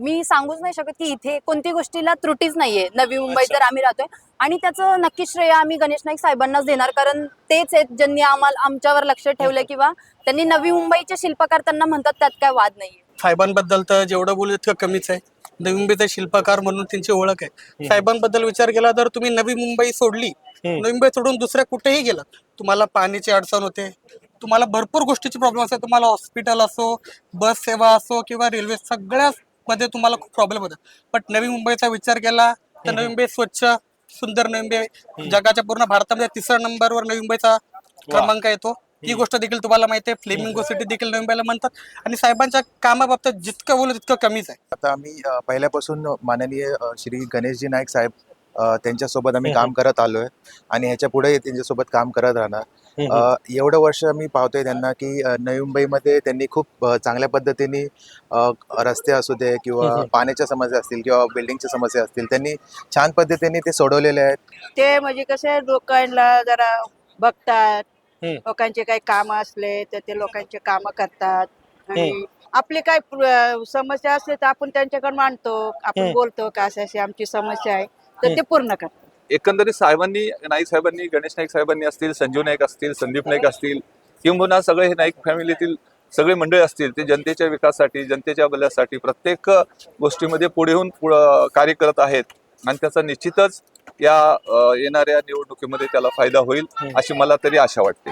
मी सांगूच नाही शकत की इथे कोणती गोष्टीला त्रुटीच नाहीये नवी मुंबईत जर आम्ही राहतोय, आणि त्याचं नक्की श्रेय आम्ही गणेश नाईक साहेबांनाच देणार, कारण तेच आहेत ज्यांनी आमच्यावर लक्ष ठेवलं, किंवा त्यांनी नवी मुंबईचे शिल्पकार त्यांना म्हणतात, त्यात काय वाद नाहीये. साहेबांबद्दल तर जेवढं बोलू इतकं कमीच आहे. नवी मुंबईचे शिल्पकार म्हणून त्यांची ओळख आहे. साहेबांबद्दल विचार केला तर तुम्ही नवी मुंबई सोडली, नवी मुंबई सोडून दुसऱ्या कुठेही गेलात, तुम्हाला पाण्याची अडचण होते, तुम्हाला भरपूर गोष्टीची प्रॉब्लेम असते. तुम्हाला हॉस्पिटल असो, बस सेवा असो किंवा रेल्वे, सगळ्याच मध्ये तुम्हाला खूप प्रॉब्लेम होतात. पण नवी मुंबईचा विचार केला तर नवी मुंबई स्वच्छ सुंदर नवी मुंबई जगाच्या पूर्ण भारतामध्ये 3ऱ्या नंबरवर नवी मुंबईचा क्रमांक येतो. ही गोष्ट देखील तुम्हाला माहिती आहे. फ्लेमिंगो सिटी देखील नवी मुंबईला म्हणतात. आणि साहेबांच्या कामाबाबतीत जितकं बोलू तितकं कमीच आहे. आता आम्ही पहिल्यापासून माननीय श्री गणेशजी नाईक साहेब त्यांच्यासोबत आम्ही काम करत आलोय आणि ह्याच्या पुढे त्यांच्यासोबत काम करत राहणार. एवढं वर्ष मी पाहतोय त्यांना की नवी मुंबईमध्ये त्यांनी खूप चांगल्या पद्धतीने रस्ते असू दे किंवा पाण्याच्या समस्या असतील किंवा बिल्डिंगच्या समस्या असतील, त्यांनी छान पद्धतीने ते सोडवलेले आहेत. ते म्हणजे कसे लोकांना जरा बघतात, लोकांचे काही काम असले तर ते लोकांचे काम करतात, आणि आपली काय समस्या असते तर आपण त्यांच्याकडे मांडतो, आपण बोलतो का अशी आमची समस्या आहे, तर ते पूर्ण करतात. एकंदरीत साहेबांनी, नाईक साहेबांनी, गणेश नाईक साहेबांनी असतील, संजीव नाईक असतील, संदीप नाईक असतील, किंबहुना सगळे हे नाईक फॅमिलीतील सगळे मंडळी असतील, ते जनतेच्या विकासासाठी, जनतेच्या भल्यासाठी प्रत्येक गोष्टीमध्ये पुढे येऊन कार्य करत आहेत. आणि त्याचा निश्चितच या येणाऱ्या निवडणुकीमध्ये त्याला फायदा होईल अशी मला तरी आशा वाटते.